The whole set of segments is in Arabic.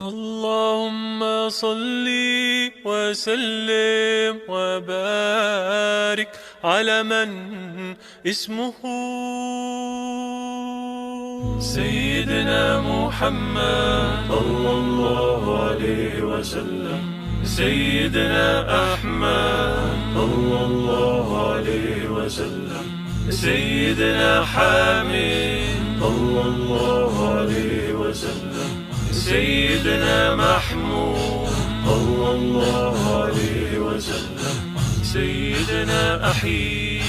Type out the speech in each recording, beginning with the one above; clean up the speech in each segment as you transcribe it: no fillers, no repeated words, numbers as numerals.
اللهم صل وسلم وبارك على من اسمه سيدنا محمد صلى الله عليه وسلم، سيدنا أحمد صلى الله عليه وسلم، سيدنا حميد صلى الله عليه وسلم، سيدنا محمود صلى الله عليه وسلم، سيدنا أحيي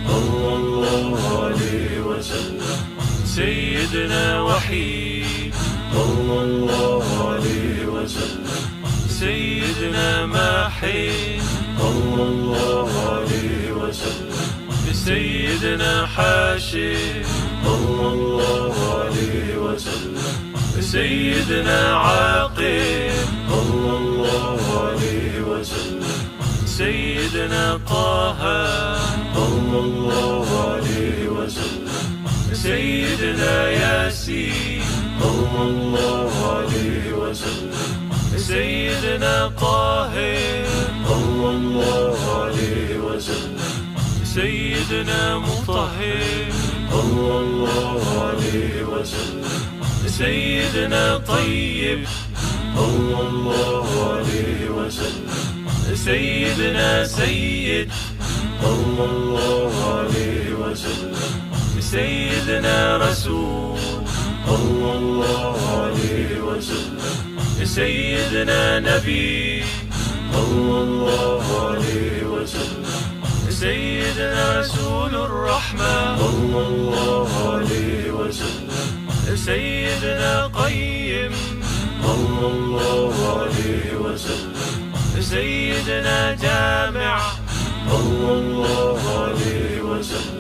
صلى الله عليه وسلم، سيدنا وحيد صلى الله عليه وسلم، سيدنا ماحي صلى الله عليه وسلم، سيدنا حاشي صلى الله عليه وسلم، سيدنا عاقب صلى الله عليه وسلم، سيدنا طه صلى الله عليه وسلم، سيدنا ياسين صلى الله عليه وسلم، سيدنا طاهر صلى الله عليه وسلم، سيدنا مطهر صلى الله عليه وسلم، سيدنا طيب صلى الله عليه وسلم، سيدنا سيد صلى الله عليه وسلم، سيدنا رسول صلى الله عليه وسلم، سيدنا نبي صلى الله عليه وسلم، سيدنا رسول الرحمة صلى الله عليه وسلم، سيدنا قيم صلى الله عليه وسلم، سيدنا جامع صلى الله عليه وسلم،